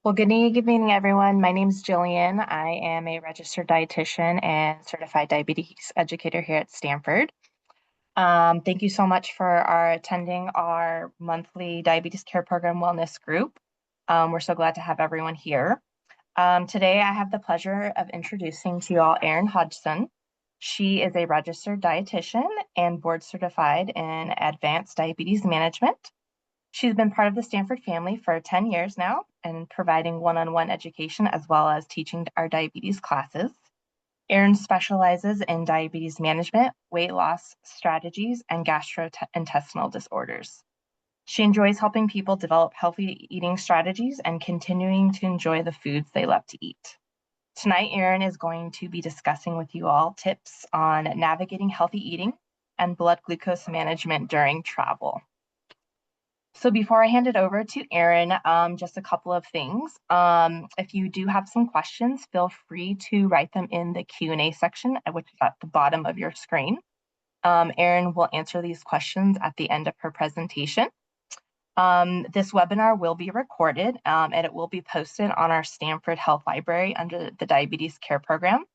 Well, good evening, everyone. My name is Jillian. I am a registered dietitian and certified diabetes educator here at Stanford. Thank you so much for attending our monthly diabetes care program wellness group. We're so glad to have everyone here. Today, I have the pleasure of introducing to you all Erin Hodgson. She is a registered dietitian and board certified in advanced diabetes management. She's been part of the Stanford family for 10 years now and providing one-on-one education as well as teaching our diabetes classes. Erin specializes in diabetes management, weight loss strategies, and gastrointestinal disorders. She enjoys helping people develop healthy eating strategies and continuing to enjoy the foods they love to eat. Tonight, Erin is going to be discussing with you all tips on navigating healthy eating and blood glucose management during travel. So before I hand it over to Erin, just a couple of things. If you do have some questions, feel free to write them in the Q&A section, which is at the bottom of your screen. Erin will answer these questions at the end of her presentation. This webinar will be recorded and it will be posted on our Stanford Health Library under the Diabetes Care Program.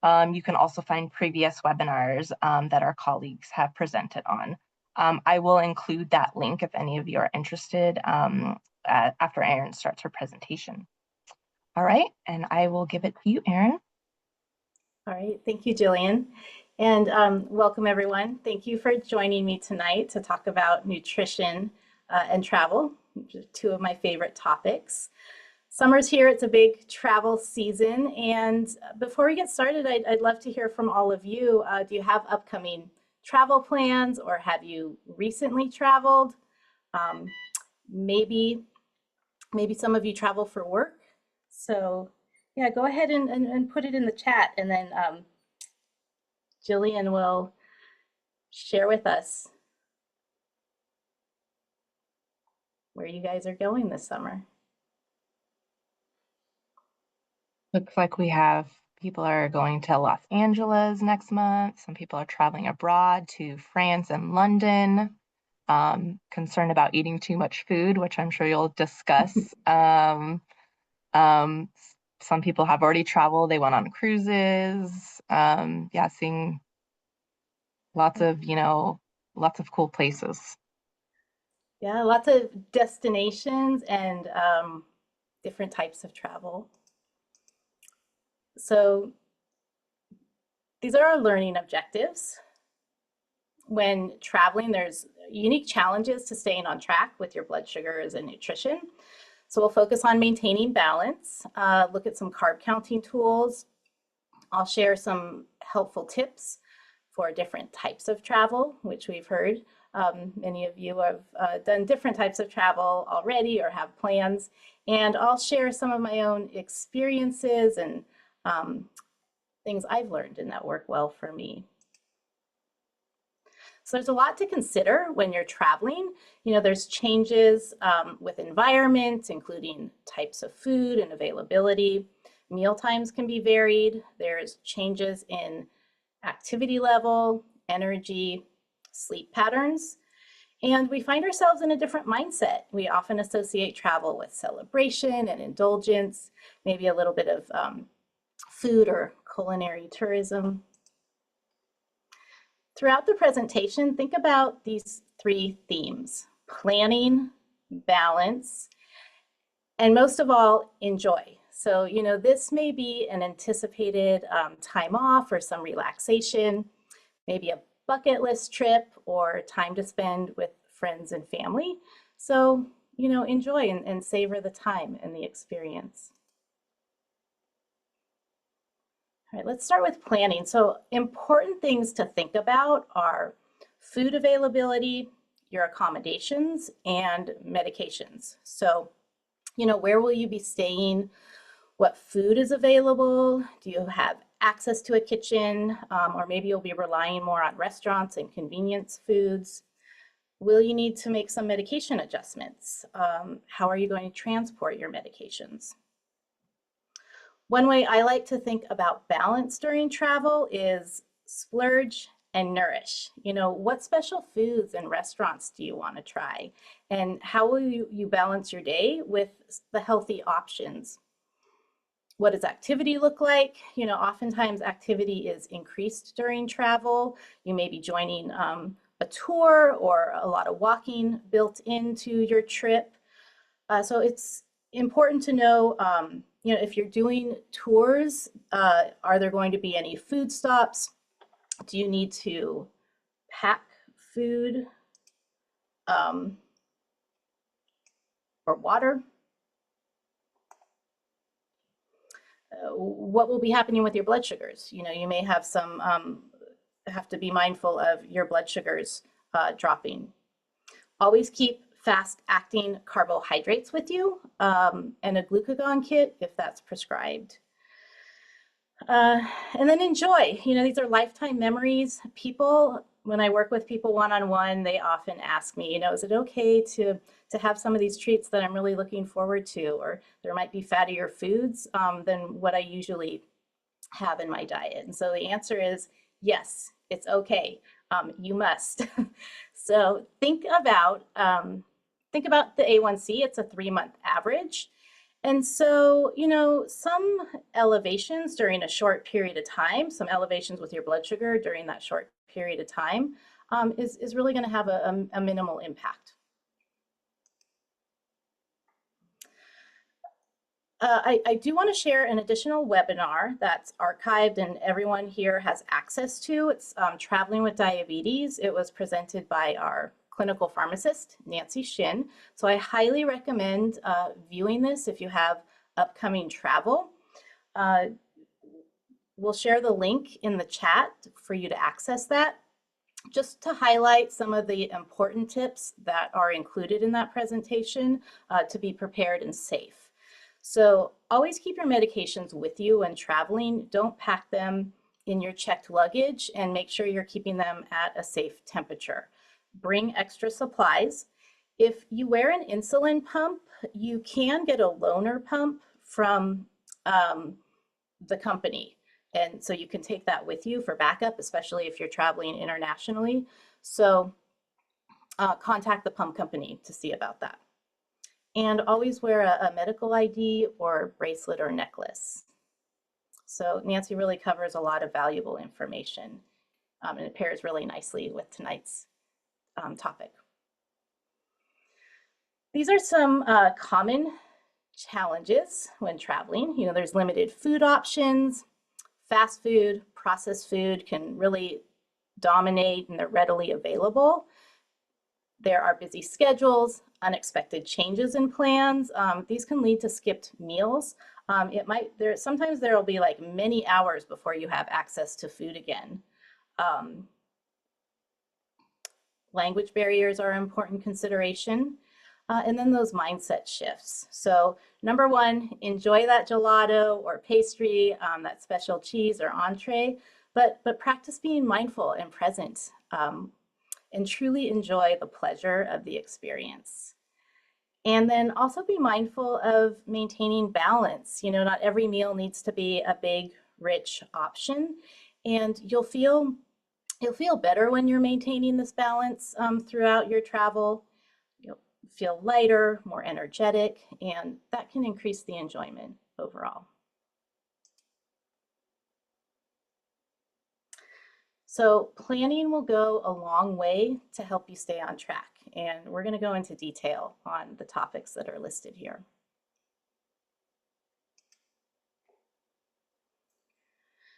You can also find previous webinars that our colleagues have presented on. I will include that link if any of you are interested after Erin starts her presentation. All right, and I will give it to you, Erin. All right, thank you, Jillian. And welcome, everyone. Thank you for joining me tonight to talk about nutrition and travel, which are two of my favorite topics. Summer's here, it's a big travel season. And before we get started, I'd love to hear from all of you. Do you have upcoming travel plans or have you recently traveled? Maybe some of you travel for work. So yeah, go ahead and put it in the chat, and then Jillian will share with us where you guys are going this summer. Looks like we have people are going to Los Angeles next month. Some people are traveling abroad to France and London. Concerned about eating too much food, which I'm sure you'll discuss. Some people have already traveled. They went on cruises. Yeah, seeing lots of, lots of cool places. Yeah, lots of destinations and different types of travel. So these are our learning objectives. When traveling, there's unique challenges to staying on track with your blood sugars and nutrition. So we'll focus on maintaining balance, look at some carb counting tools. I'll share some helpful tips for different types of travel, which we've heard. Many of you have done different types of travel already or have plans. And I'll share some of my own experiences and things I've learned and that work well for me. So there's a lot to consider when you're traveling. There's changes with environment, including types of food and availability. Meal times can be varied. There's changes in activity level, energy, sleep patterns. And we find ourselves in a different mindset. We often associate travel with celebration and indulgence, maybe a little bit of food or culinary tourism. Throughout the presentation, think about these three themes: planning, balance, and most of all, enjoy. So, this may be an anticipated time off or some relaxation, maybe a bucket list trip or time to spend with friends and family. So, enjoy and savor the time and the experience. All right, let's start with planning. So important things to think about are food availability, your accommodations, and medications. So, where will you be staying? What food is available? Do you have access to a kitchen? Or maybe you'll be relying more on restaurants and convenience foods. Will you need to make some medication adjustments? How are you going to transport your medications? One way I like to think about balance during travel is splurge and nourish. What special foods and restaurants do you want to try? And how will you balance your day with the healthy options? What does activity look like? Oftentimes activity is increased during travel. You may be joining a tour or a lot of walking built into your trip. So it's important to know, if you're doing tours, are there going to be any food stops? Do you need to pack food or water? What will be happening with your blood sugars? You may have have to be mindful of your blood sugars dropping. Always keep fast-acting carbohydrates with you and a glucagon kit if that's prescribed. And then enjoy. These are lifetime memories. When I work with people one-on-one, they often ask me, is it okay to have some of these treats that I'm really looking forward to, or there might be fattier foods than what I usually have in my diet? And so the answer is yes, it's okay. You must. So think about the A1C. It's a 3-month average. And so, some elevations during a short period of time, some elevations with your blood sugar during that short period of time is really going to have a minimal impact. I do want to share an additional webinar that's archived and everyone here has access to. It's Traveling with Diabetes. It was presented by our clinical pharmacist, Nancy Shin. So I highly recommend viewing this if you have upcoming travel. We'll share the link in the chat for you to access that, just to highlight some of the important tips that are included in that presentation to be prepared and safe. So always keep your medications with you when traveling. Don't pack them in your checked luggage, and make sure you're keeping them at a safe temperature. Bring extra supplies. If you wear an insulin pump, you can get a loaner pump from the company. And so you can take that with you for backup, especially if you're traveling internationally. So contact the pump company to see about that. And always wear a medical ID or bracelet or necklace. So Nancy really covers a lot of valuable information, and it pairs really nicely with tonight's topic. These are some common challenges when traveling. There's limited food options. Fast food, processed food can really dominate, and they're readily available. There are busy schedules, unexpected changes in plans. These can lead to skipped meals. Sometimes there will be like many hours before you have access to food again. Language barriers are an important consideration. And then those mindset shifts. So number one, enjoy that gelato or pastry, that special cheese or entree, but practice being mindful and present. And truly enjoy the pleasure of the experience. And then also be mindful of maintaining balance. Not every meal needs to be a big, rich option. And you'll feel better when you're maintaining this balance throughout your travel. You'll feel lighter, more energetic, and that can increase the enjoyment overall. So planning will go a long way to help you stay on track, and we're going to go into detail on the topics that are listed here.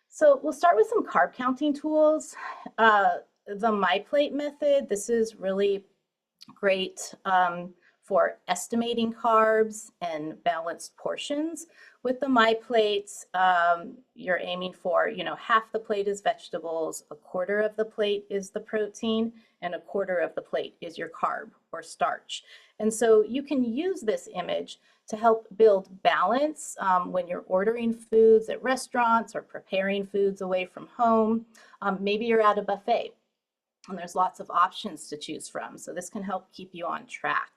So we'll start with some carb counting tools. The MyPlate method, this is really great for estimating carbs and balanced portions. With the MyPlates, you're aiming for, half the plate is vegetables, a quarter of the plate is the protein, and a quarter of the plate is your carb or starch. And so you can use this image to help build balance when you're ordering foods at restaurants or preparing foods away from home. Maybe you're at a buffet and there's lots of options to choose from. So this can help keep you on track.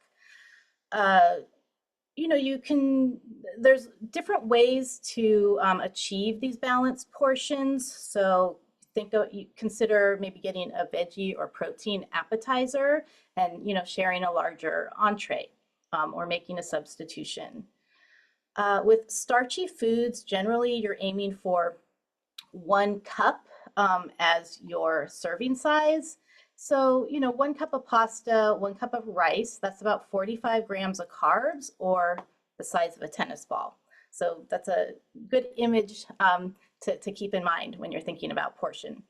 There's different ways to achieve these balanced portions. So you consider maybe getting a veggie or protein appetizer and sharing a larger entree, or making a substitution. With starchy foods, generally you're aiming for 1 cup as your serving size. So, 1 cup of pasta, 1 cup of rice, that's about 45 grams of carbs, or the size of a tennis ball. So that's a good image to keep in mind when you're thinking about portion.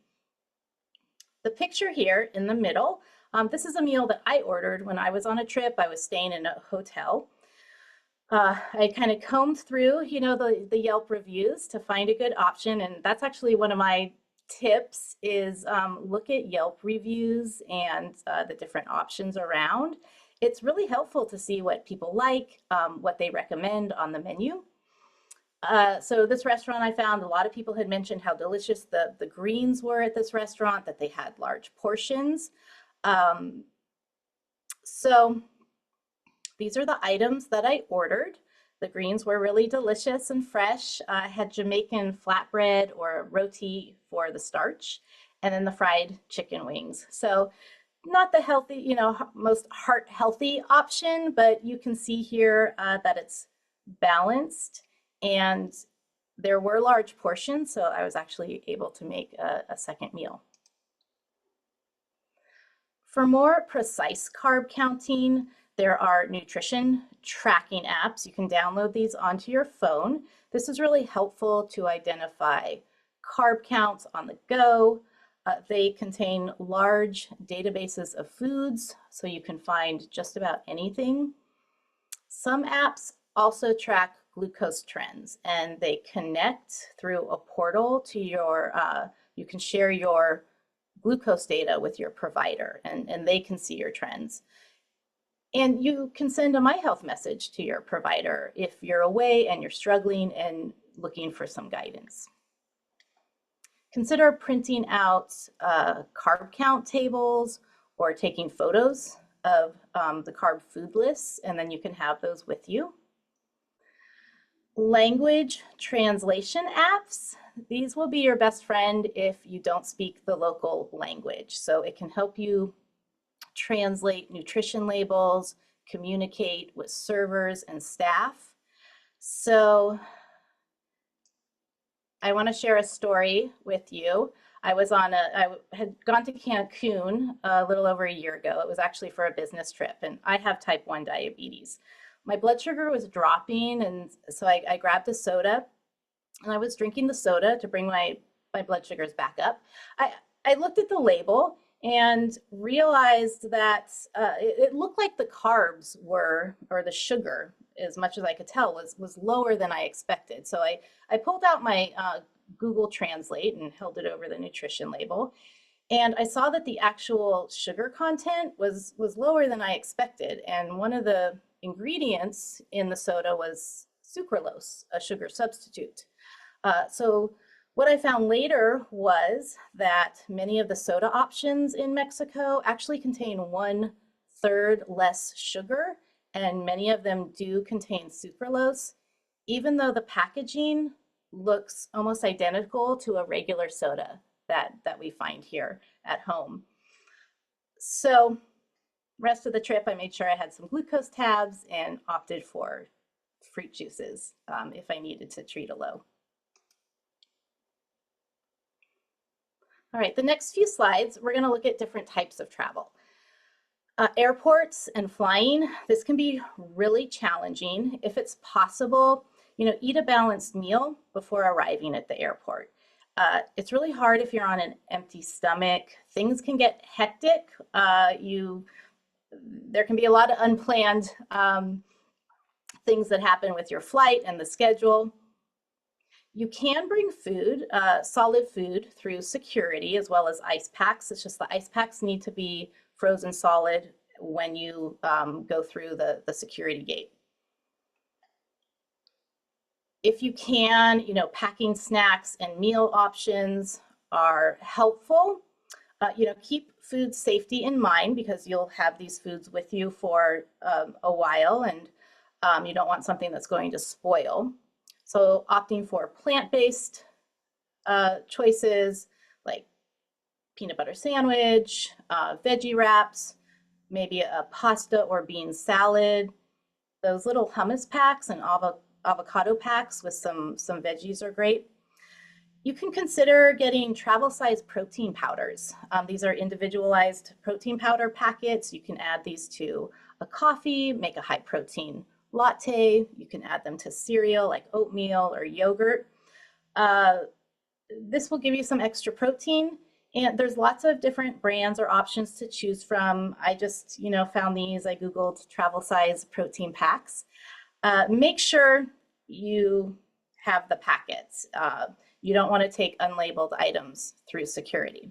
The picture here in the middle, this is a meal that I ordered when I was on a trip. I was staying in a hotel. I kind of combed through, the Yelp reviews to find a good option. And that's actually one of my tips is look at Yelp reviews and the different options around. It's really helpful to see what people like, what they recommend on the menu. So this restaurant, I found a lot of people had mentioned how delicious the greens were at this restaurant, that they had large portions. So these are the items that I ordered. The greens were really delicious and fresh. I had Jamaican flatbread or roti for the starch, and then the fried chicken wings. So not the healthy, most heart healthy option, but you can see here that it's balanced, and there were large portions, so I was actually able to make a second meal. For more precise carb counting, there are nutrition tracking apps. You can download these onto your phone. This is really helpful to identify carb counts on the go. They contain large databases of foods, so you can find just about anything. Some apps also track glucose trends, and they connect through a portal to your, you can share your glucose data with your provider, and they can see your trends. And you can send a My Health message to your provider if you're away and you're struggling and looking for some guidance. Consider printing out carb count tables or taking photos of the carb food lists, and then you can have those with you. Language translation apps. These will be your best friend if you don't speak the local language. So it can help you translate nutrition labels, communicate with servers and staff. So I want to share a story with you. I had gone to Cancun a little over a year ago. It was actually for a business trip, and I have type 1 diabetes. My blood sugar was dropping, and so I grabbed a soda, and I was drinking the soda to bring my blood sugars back up. I looked at the label and realized that it looked like the carbs were, or the sugar, as much as I could tell, was lower than I expected. So I pulled out my Google Translate and held it over the nutrition label. And I saw that the actual sugar content was lower than I expected. And one of the ingredients in the soda was sucralose, a sugar substitute. So what I found later was that many of the soda options in Mexico actually contain 1/3 less sugar, and many of them do contain sucralose, even though the packaging looks almost identical to a regular soda that we find here at home. So rest of the trip, I made sure I had some glucose tabs and opted for fruit juices if I needed to treat a low. All right, the next few slides, we're going to look at different types of travel. Airports and flying, this can be really challenging. If it's possible, eat a balanced meal before arriving at the airport. It's really hard if you're on an empty stomach. Things can get hectic. There can be a lot of unplanned things that happen with your flight and the schedule. You can bring food, solid food, through security as well as ice packs. It's just the ice packs need to be frozen solid when you go through the security gate. If you can, packing snacks and meal options are helpful. Keep food safety in mind because you'll have these foods with you for a while, and you don't want something that's going to spoil. So opting for plant-based choices like peanut butter sandwich, veggie wraps, maybe a pasta or bean salad. Those little hummus packs and avocado packs with some veggies are great. You can consider getting travel size protein powders. These are individualized protein powder packets. You can add these to a coffee, make a high protein latte. You can add them to cereal like oatmeal or yogurt. This will give you some extra protein. And there's lots of different brands or options to choose from. I just, found these. I Googled travel size protein packs. Make sure you have the packets. You don't want to take unlabeled items through security.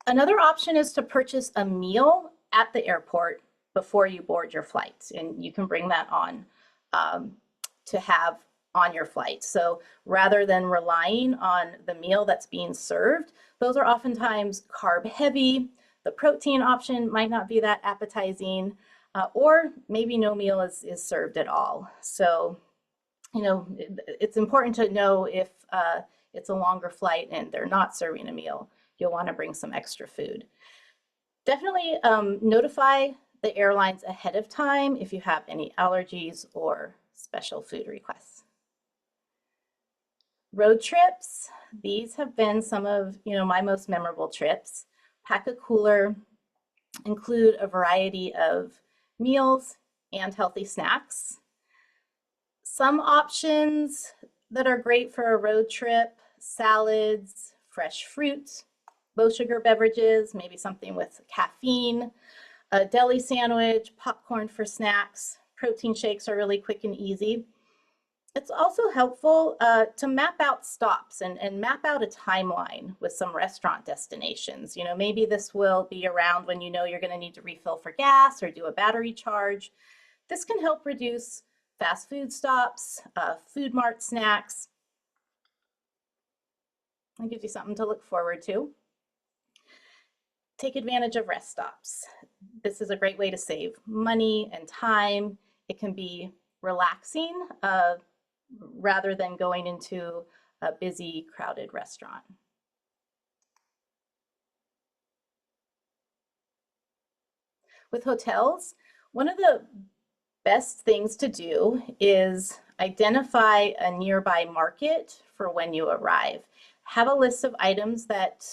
Another option is to purchase a meal at the airport before you board your flight, and you can bring that on to have on your flight. So rather than relying on the meal that's being served, those are oftentimes carb heavy. The protein option might not be that appetizing, or maybe no meal is served at all. So, it's important to know if it's a longer flight and they're not serving a meal. You'll want to bring some extra food. Definitely notify the airlines ahead of time if you have any allergies or special food requests. Road trips, these have been some of my most memorable trips. Pack a cooler, include a variety of meals and healthy snacks. Some options that are great for a road trip: salads, fresh fruit, low sugar beverages, maybe something with caffeine, a deli sandwich, popcorn for snacks. Protein shakes are really quick and easy. It's also helpful to map out stops and map out a timeline with some restaurant destinations. Maybe this will be around when you're going to need to refill for gas or do a battery charge. This can help reduce fast food stops, food mart snacks. That gives you something to look forward to. Take advantage of rest stops. This is a great way to save money and time. It can be relaxing rather than going into a busy, crowded restaurant. With hotels, one of the best things to do is identify a nearby market for when you arrive. Have a list of items that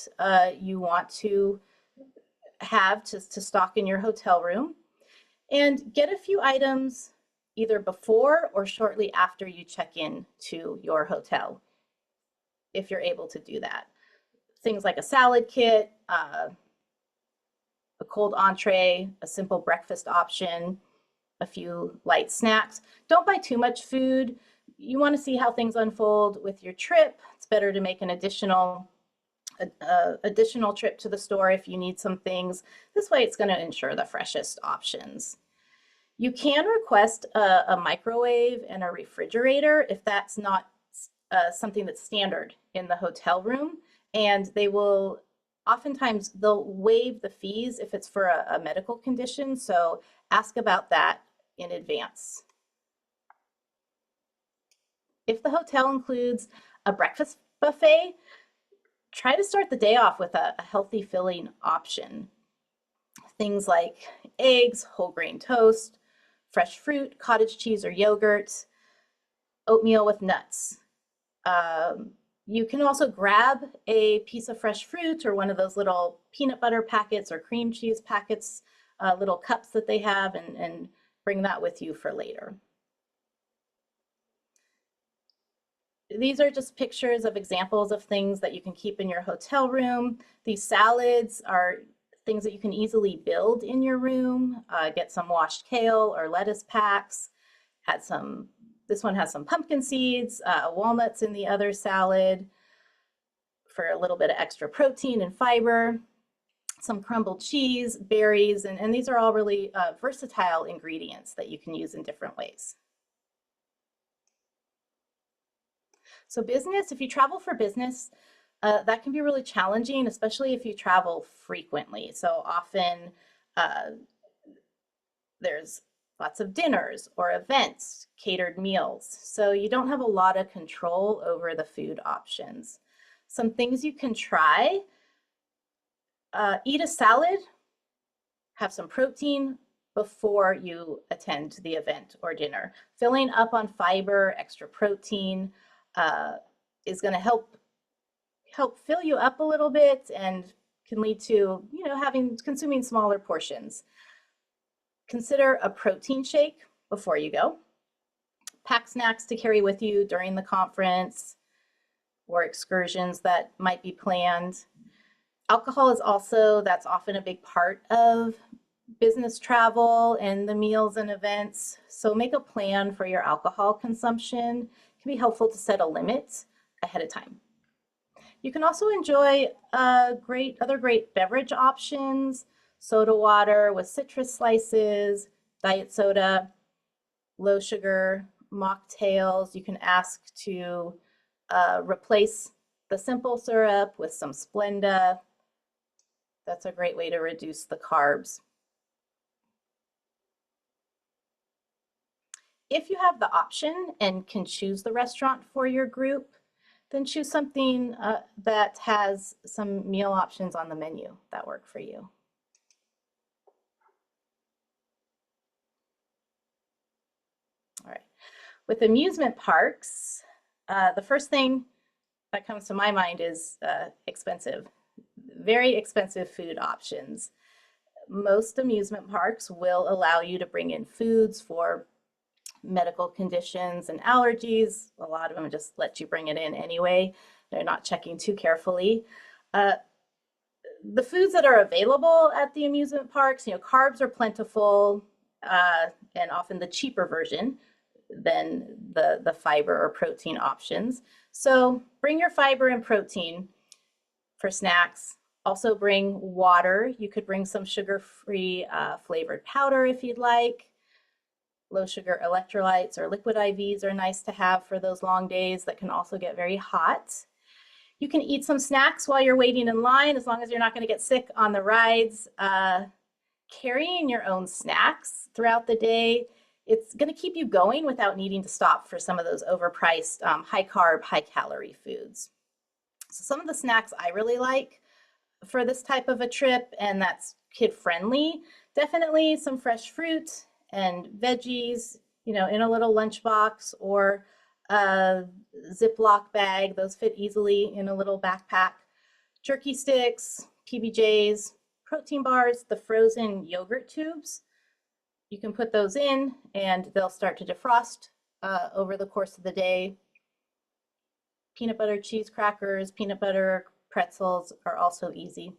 you want to have to stock in your hotel room, and get a few items either before or shortly after you check in to your hotel, if you're able to do that. Things like a salad kit, a cold entree, a simple breakfast option, a few light snacks. Don't buy too much food. You want to see how things unfold with your trip. It's better to make an additional trip to the store if you need some things. This way it's going to ensure the freshest options. You can request a microwave and a refrigerator if that's not something that's standard in the hotel room, and they'll waive the fees if it's for a medical condition, so ask about that in advance. If the hotel includes a breakfast buffet, try to start the day off with a healthy filling option. Things like eggs, whole grain toast, fresh fruit, cottage cheese or yogurt, oatmeal with nuts. You can also grab a piece of fresh fruit or one of those little peanut butter packets or cream cheese packets, little cups that they have, and bring that with you for later. These are just pictures of examples of things that you can keep in your hotel room. These salads are things that you can easily build in your room. Get some washed kale or lettuce packs. This one has some pumpkin seeds, walnuts in the other salad for a little bit of extra protein and fiber. Some crumbled cheese, berries, and these are all really versatile ingredients that you can use in different ways. So business, if you travel for business, that can be really challenging, especially if you travel frequently. So often there's lots of dinners or events, catered meals. So you don't have a lot of control over the food options. Some things you can try: eat a salad, have some protein before you attend the event or dinner. Filling up on fiber, extra protein is going to help fill you up a little bit and can lead to, consuming smaller portions. Consider a protein shake before you go. Pack snacks to carry with you during the conference or excursions that might be planned. Alcohol is also, that's often a big part of business travel and the meals and events. So make a plan for your alcohol consumption. It can be helpful to set a limit ahead of time. You can also enjoy other great beverage options: soda water with citrus slices, diet soda, low sugar mocktails. You can ask to replace the simple syrup with some Splenda. That's a great way to reduce the carbs. If you have the option and can choose the restaurant for your group, then choose something that has some meal options on the menu that work for you. All right. With amusement parks, the first thing that comes to my mind is expensive, very expensive food options. Most amusement parks will allow you to bring in foods for medical conditions and allergies. A lot of them just let you bring it in anyway. They're not checking too carefully. The foods that are available at the amusement parks, carbs are plentiful and often the cheaper version than the fiber or protein options. So bring your fiber and protein for snacks. Also bring water. You could bring some sugar-free flavored powder if you'd like. Low sugar electrolytes or liquid IVs are nice to have for those long days that can also get very hot. You can eat some snacks while you're waiting in line, as long as you're not going to get sick on the rides. Carrying your own snacks throughout the day, it's going to keep you going without needing to stop for some of those overpriced high carb, high calorie foods. So some of the snacks I really like for this type of a trip, and that's kid friendly, definitely some fresh fruit and veggies, in a little lunchbox or a Ziploc bag. Those fit easily in a little backpack. Jerky sticks, PBJs, protein bars, the frozen yogurt tubes. You can put those in and they'll start to defrost over the course of the day. Peanut butter cheese crackers, peanut butter pretzels are also easy.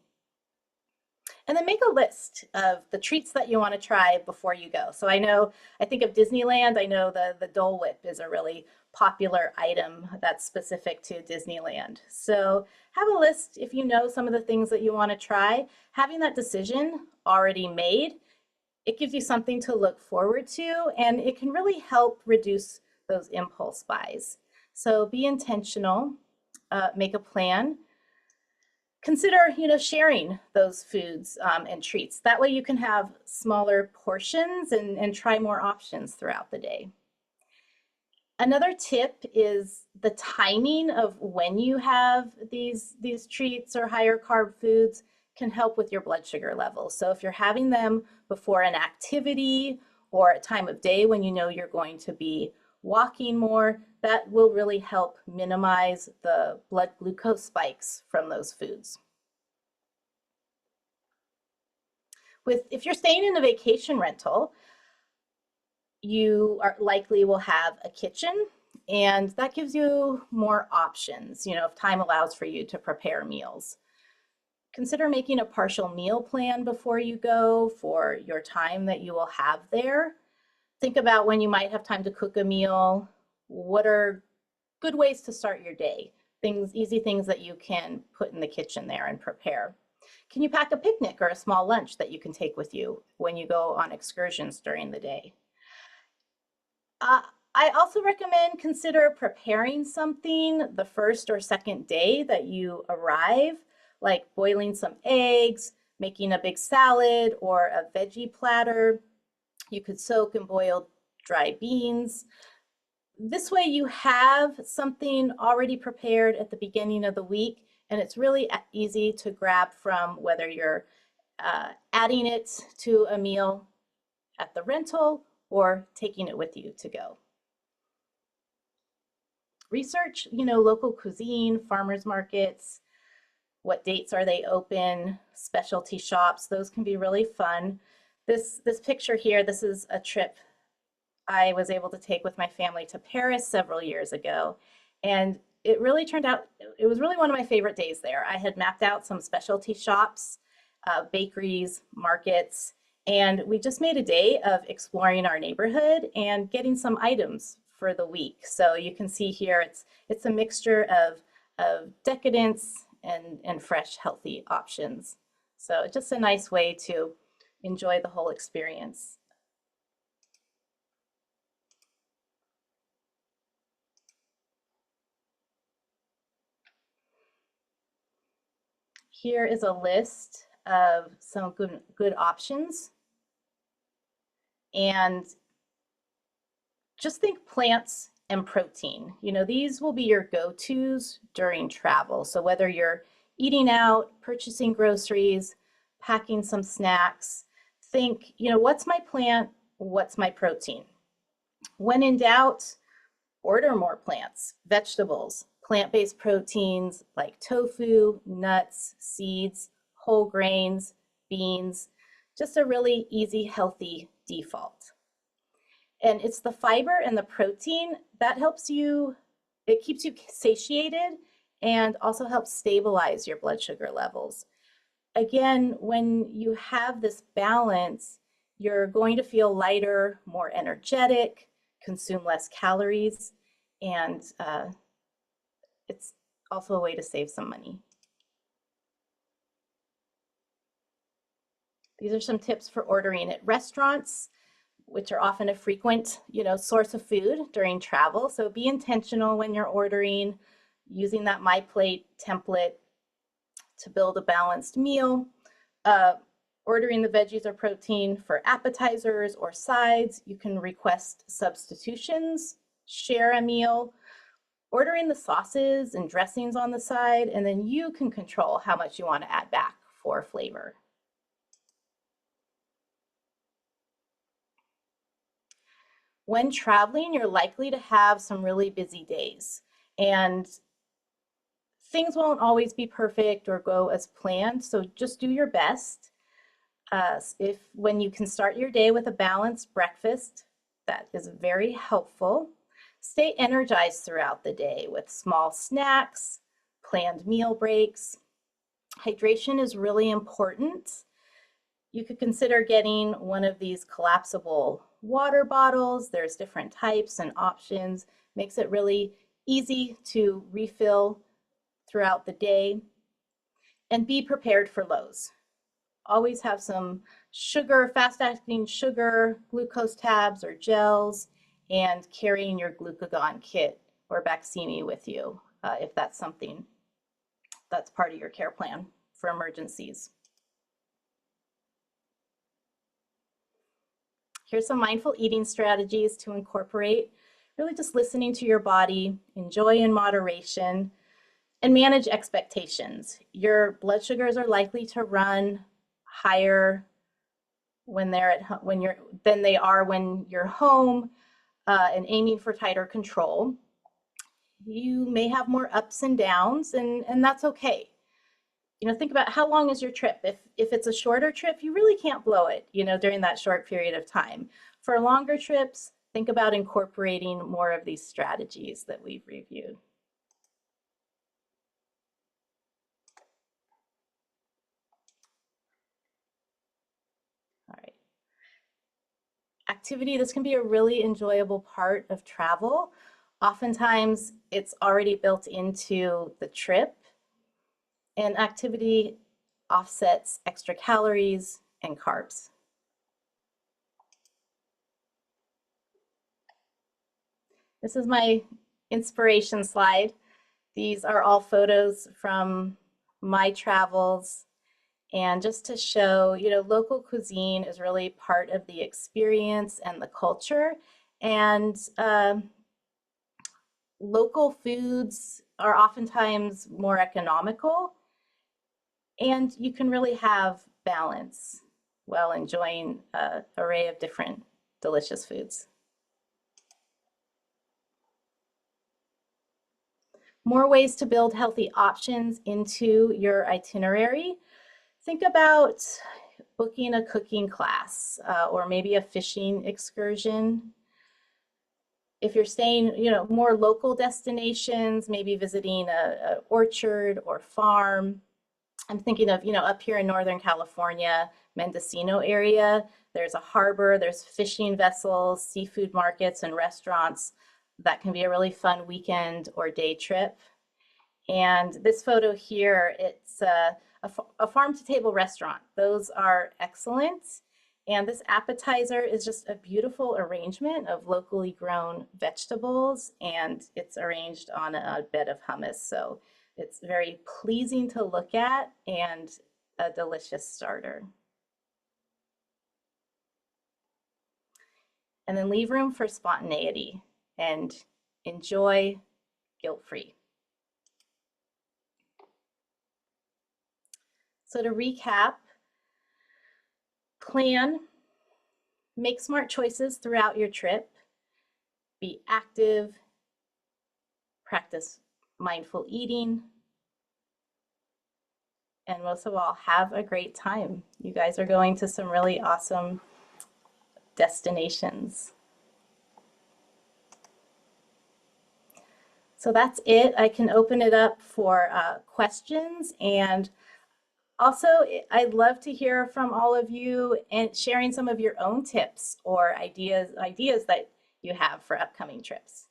And then make a list of the treats that you want to try before you go. So I think of Disneyland. I know the Dole Whip is a really popular item that's specific to Disneyland. So have a list if you know some of the things that you want to try. Having that decision already made, it gives you something to look forward to, and it can really help reduce those impulse buys. So be intentional, make a plan. Consider, sharing those foods and treats. That way you can have smaller portions and try more options throughout the day. Another tip is the timing of when you have these treats or higher carb foods can help with your blood sugar levels. So if you're having them before an activity or a time of day when you know you're going to be walking more, that will really help minimize the blood glucose spikes from those foods. If you're staying in a vacation rental, you likely will have a kitchen, and that gives you more options, if time allows for you to prepare meals. Consider making a partial meal plan before you go for your time that you will have there. Think about when you might have time to cook a meal. What are good ways to start your day? Easy things that you can put in the kitchen there and prepare. Can you pack a picnic or a small lunch that you can take with you when you go on excursions during the day? I also recommend consider preparing something the first or second day that you arrive, like boiling some eggs, making a big salad or a veggie platter. You could soak and boil dry beans. This way you have something already prepared at the beginning of the week, and it's really easy to grab from, whether you're adding it to a meal at the rental or taking it with you to go. Research, local cuisine, farmers markets, what dates are they open, specialty shops, those can be really fun. This picture here, this is a trip I was able to take with my family to Paris several years ago. And it really turned out, it was really one of my favorite days there. I had mapped out some specialty shops, bakeries, markets, and we just made a day of exploring our neighborhood and getting some items for the week. So you can see here, it's a mixture of decadence and fresh, healthy options. So it's just a nice way to enjoy the whole experience. Here is a list of some good options. And just think plants and protein. These will be your go-tos during travel. So whether you're eating out, purchasing groceries, packing some snacks, think, what's my plant? What's my protein? When in doubt, order more plants, vegetables, plant-based proteins like tofu, nuts, seeds, whole grains, beans, just a really easy, healthy default. And it's the fiber and the protein that helps you, it keeps you satiated and also helps stabilize your blood sugar levels. Again, when you have this balance, you're going to feel lighter, more energetic, consume less calories, and it's also a way to save some money. These are some tips for ordering at restaurants, which are often a frequent, source of food during travel. So be intentional when you're ordering, using that My Plate template to build a balanced meal. Ordering the veggies or protein for appetizers or sides. You can request substitutions, share a meal, ordering the sauces and dressings on the side, and then you can control how much you want to add back for flavor. When traveling, you're likely to have some really busy days, and things won't always be perfect or go as planned, so just do your best. When you can start your day with a balanced breakfast, that is very helpful. Stay energized throughout the day with small snacks, planned meal breaks. Hydration is really important. You could consider getting one of these collapsible water bottles. There's different types and options. Makes it really easy to refill throughout the day. And be prepared for lows. Always have some sugar, fast-acting sugar, glucose tabs or gels, and carrying your glucagon kit or Baqsimi with you if that's something that's part of your care plan for emergencies. Here's some mindful eating strategies to incorporate, really just listening to your body, enjoy in moderation, and manage expectations. Your blood sugars are likely to run higher than they are when you're home, and aiming for tighter control. You may have more ups and downs, and that's okay. Think about how long is your trip. If it's a shorter trip, you really can't blow it, during that short period of time. For longer trips, think about incorporating more of these strategies that we've reviewed. All right. Activity, this can be a really enjoyable part of travel. Oftentimes, it's already built into the trip. And activity offsets extra calories and carbs. This is my inspiration slide. These are all photos from my travels. And just to show, local cuisine is really part of the experience and the culture. And local foods are oftentimes more economical, and you can really have balance while enjoying an array of different delicious foods. More ways to build healthy options into your itinerary. Think about booking a cooking class or maybe a fishing excursion. If you're staying, more local destinations, maybe visiting a orchard or farm. I'm thinking of, up here in Northern California, Mendocino area, there's a harbor, there's fishing vessels, seafood markets and restaurants. That can be a really fun weekend or day trip. And this photo here, it's a farm to table restaurant. Those are excellent. And this appetizer is just a beautiful arrangement of locally grown vegetables, and it's arranged on a bed of hummus. So it's very pleasing to look at and a delicious starter. And then leave room for spontaneity and enjoy guilt-free. So to recap, plan, make smart choices throughout your trip, be active, practice mindful eating, and most of all, have a great time. You guys are going to some really awesome destinations. So that's it. I can open it up for questions, and also I'd love to hear from all of you and sharing some of your own tips or ideas that you have for upcoming trips.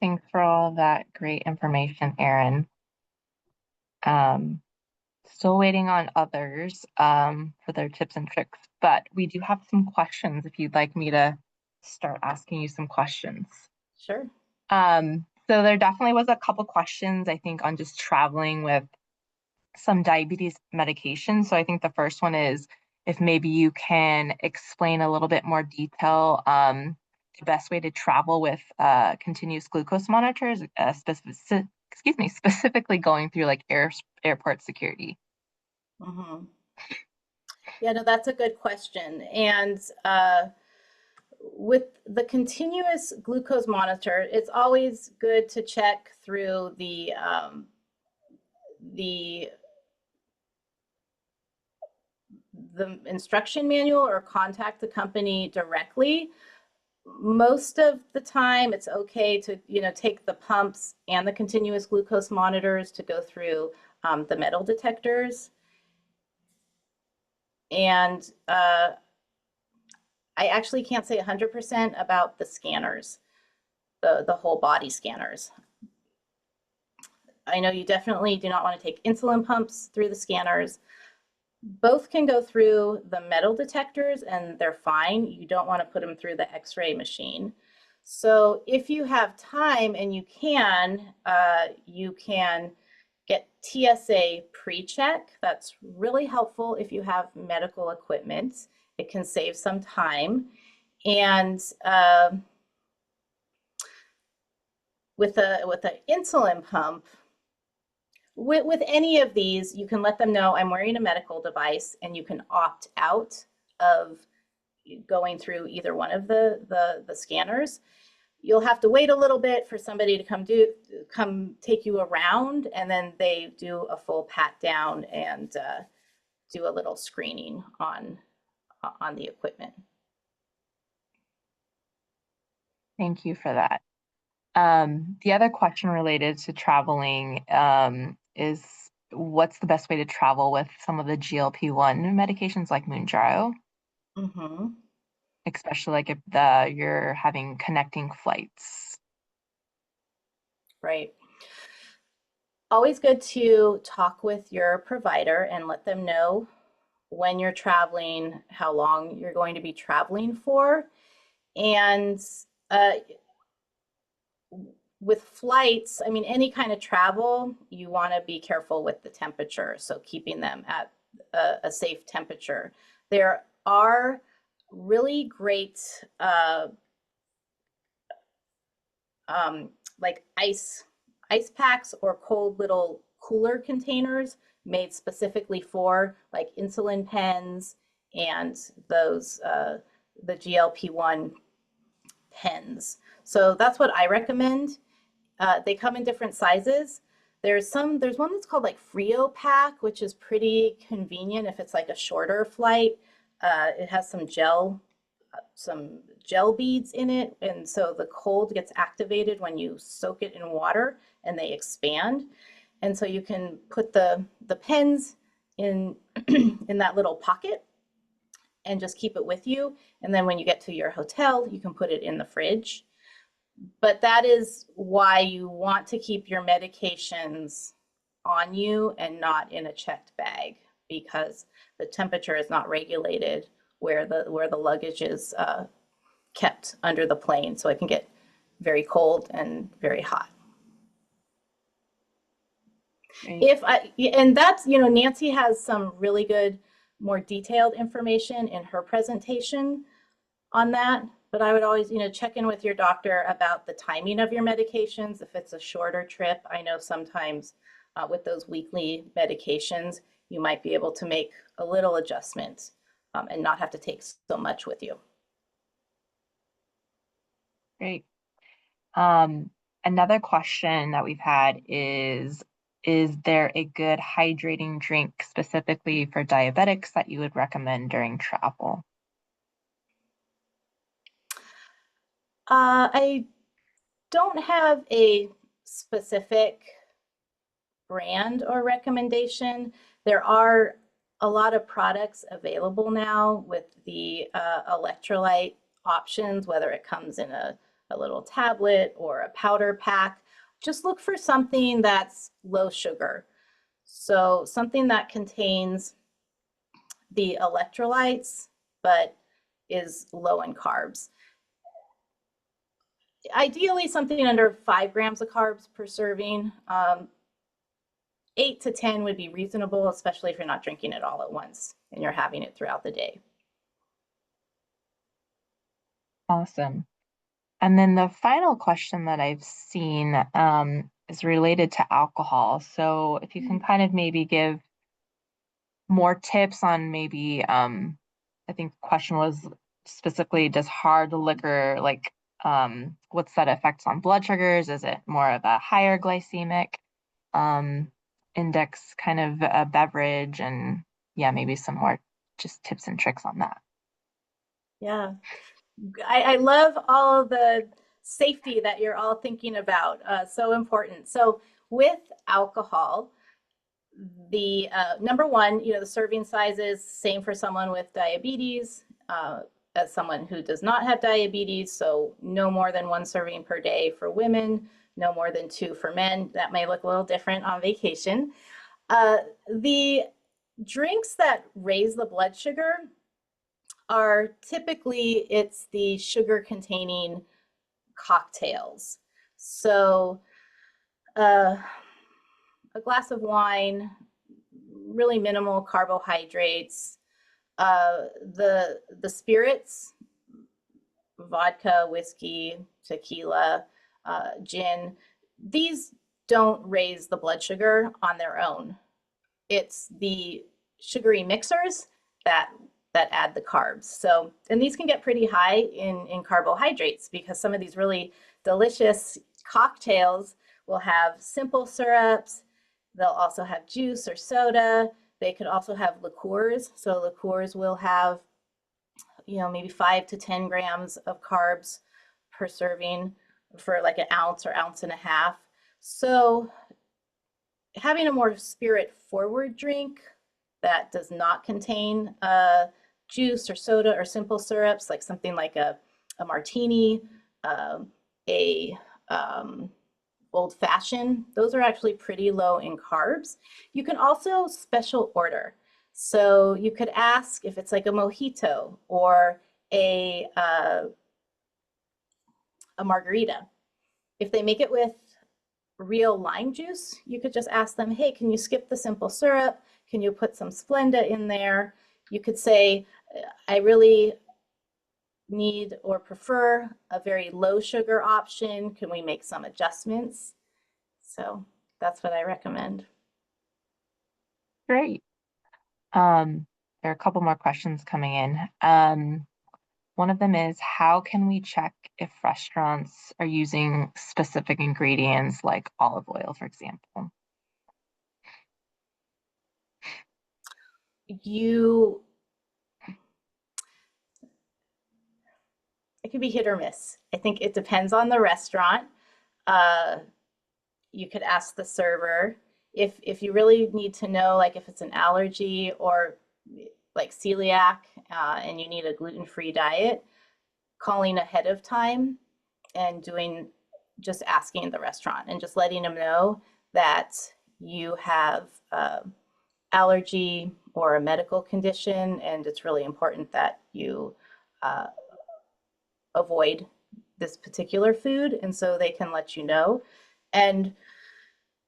Thanks for all of that great information, Erin. Still waiting on others for their tips and tricks, but we do have some questions if you'd like me to start asking you some questions. Sure. So there definitely was a couple questions, I think, on just traveling with some diabetes medication. So I think the first one is if maybe you can explain a little bit more detail the best way to travel with continuous glucose monitors, specifically going through like airport security. Mm-hmm. Yeah, no, that's a good question. And with the continuous glucose monitor, it's always good to check through the instruction manual or contact the company directly. Most of the time it's okay to take the pumps and the continuous glucose monitors to go through the metal detectors. And I actually can't say 100% about the scanners, the whole body scanners. I know you definitely do not want to take insulin pumps through the scanners. Both can go through the metal detectors and they're fine. You don't want to put them through the X-ray machine. So if you have time and you can get TSA pre-check. That's really helpful if you have medical equipment. It can save some time. And with an insulin pump, with any of these, you can let them know I'm wearing a medical device, and you can opt out of going through either one of the scanners. You'll have to wait a little bit for somebody to come take you around, and then they do a full pat down and do a little screening on the equipment. Thank you for that. The other question related to traveling is what's the best way to travel with some of the GLP-1 medications like Mounjaro? Mm-hmm. Especially like if you're having connecting flights. Right. Always good to talk with your provider and let them know when you're traveling, how long you're going to be traveling for. And with flights, I mean, any kind of travel, you want to be careful with the temperature. So keeping them at a safe temperature. There are really great um, like ice packs or cold little cooler containers made specifically for like insulin pens and those the GLP-1 pens. So that's what I recommend. They come in different sizes. There's one that's called like Frio Pack, which is pretty convenient if it's like a shorter flight. It has some gel beads in it, and so the cold gets activated when you soak it in water and they expand. And so you can put the pens in in that little pocket and just keep it with you. And then when you get to your hotel, you can put it in the fridge. But that is why you want to keep your medications on you and not in a checked bag, because the temperature is not regulated where the luggage is kept under the plane, so it can get very cold and very hot. Great. And that's, Nancy has some really good, more detailed information in her presentation on that. But I would always, check in with your doctor about the timing of your medications. If it's a shorter trip, I know sometimes with those weekly medications, you might be able to make a little adjustment and not have to take so much with you. Great. Another question that we've had is there a good hydrating drink specifically for diabetics that you would recommend during travel? I don't have a specific brand or recommendation. There are a lot of products available now with the electrolyte options, whether it comes in a little tablet or a powder pack. Just look for something that's low sugar. So something that contains the electrolytes, but is low in carbs. Ideally, something under 5 grams of carbs per serving. 8 to 10 would be reasonable, especially if you're not drinking it all at once and you're having it throughout the day. Awesome. And then the final question that I've seen is related to alcohol. So if you can kind of maybe give more tips on maybe, I think the question was specifically, does hard liquor, like, what's that effects on blood sugars? Is it more of a higher glycemic um, index kind of a beverage? And yeah, maybe some more just tips and tricks on that. Yeah, I love all of the safety that you're all thinking about. So important. So with alcohol, the number one, the serving size is same for someone with diabetes as someone who does not have diabetes. So no more than 1 serving per day for women, no more than 2 for men. That may look a little different on vacation. The drinks that raise the blood sugar are typically, it's the sugar containing cocktails. So a glass of wine, really minimal carbohydrates. The spirits, vodka, whiskey, tequila, gin, these don't raise the blood sugar on their own. It's the sugary mixers that add the carbs. So, and these can get pretty high in carbohydrates, because some of these really delicious cocktails will have simple syrups. They'll also have juice or soda. They could also have liqueurs. So liqueurs will have, maybe 5 to 10 grams of carbs per serving for like an ounce or ounce and a half. So having a more spirit forward drink that does not contain juice or soda or simple syrups, like something like a martini, a old fashioned, those are actually pretty low in carbs. You can also special order. So you could ask if it's like a mojito or a margarita. If they make it with real lime juice, you could just ask them, hey, can you skip the simple syrup? Can you put some Splenda in there? You could say, I really need or prefer a very low sugar option? Can we make some adjustments? So that's what I recommend. Great. There are a couple more questions coming in. One of them is, how can we check if restaurants are using specific ingredients like olive oil, for example? You, it could be hit or miss. I think it depends on the restaurant. Uh, you could ask the server if you really need to know, like if it's an allergy or like celiac, and you need a gluten-free diet, calling ahead of time and doing just asking the restaurant and just letting them know that you have allergy or a medical condition, and it's really important that you uh, avoid this particular food, and so they can let you know. And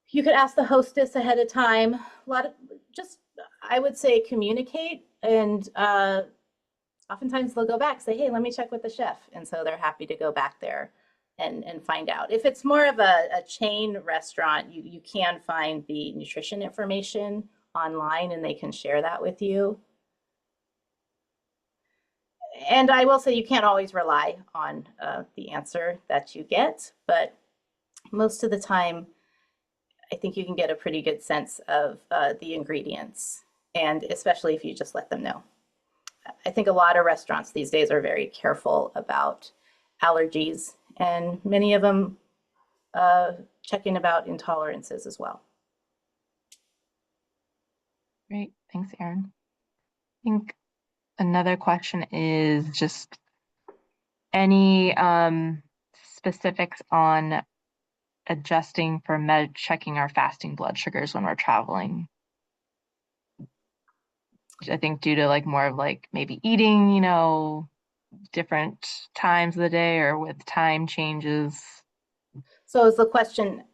you could ask the hostess ahead of time. A lot of just, I would say, communicate, and oftentimes they'll go back, say, hey, let me check with the chef. And so they're happy to go back there and find out. If it's more of a chain restaurant, you can find the nutrition information online and they can share that with you. And I will say you can't always rely on the answer that you get, but most of the time, I think you can get a pretty good sense of the ingredients, and especially if you just let them know. I think a lot of restaurants these days are very careful about allergies, and many of them checking about intolerances as well. Great. Thanks, Erin. I think another question is just any specifics on adjusting for checking our fasting blood sugars when we're traveling. I think due to like more of like maybe eating, different times of the day or with time changes. So is the question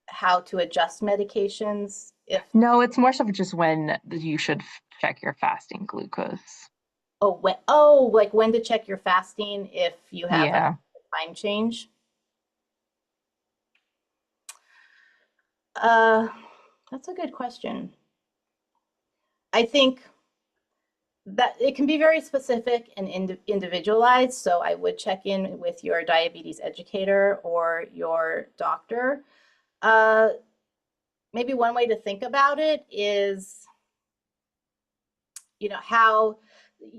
how to adjust medications if No, it's more so just when you should check your fasting glucose. like when to check your fasting if you have a Yeah. time change? Uh, that's a good question. I think that it can be very specific and individualized. So I would check in with your diabetes educator or your doctor. Uh, Maybe one way to think about it is, how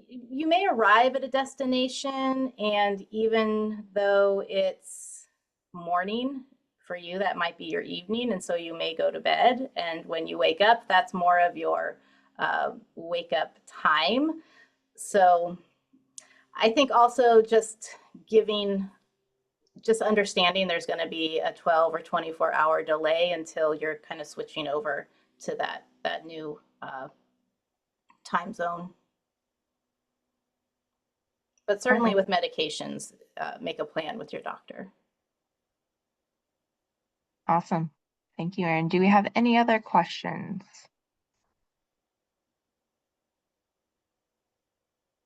you may arrive at a destination, and even though it's morning for you, that might be your evening. And so you may go to bed. And when you wake up, that's more of your wake up time. So I think also just understanding there's going to be a 12 or 24-hour delay until you're kind of switching over to that new time zone. But certainly with medications, make a plan with your doctor. Awesome. Thank you, Erin. Do we have any other questions?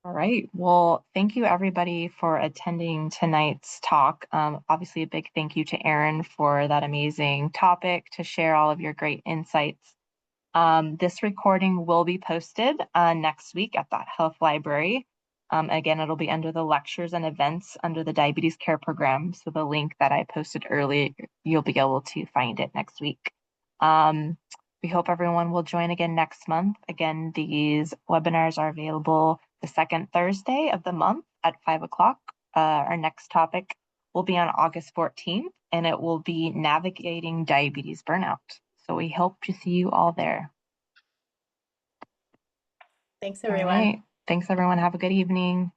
All right. Well, thank you everybody for attending tonight's talk. Obviously, a big thank you to Erin for that amazing topic to share all of your great insights. This recording will be posted next week at that health library. Again, it'll be under the lectures and events under the diabetes care program. So the link that I posted earlier, you'll be able to find it next week. We hope everyone will join again next month. Again, these webinars are available the second Thursday of the month at 5 o'clock. Our next topic will be on August 14th, and it will be navigating diabetes burnout. So we hope to see you all there. Thanks, All everyone. right. Thanks, everyone. Have a good evening.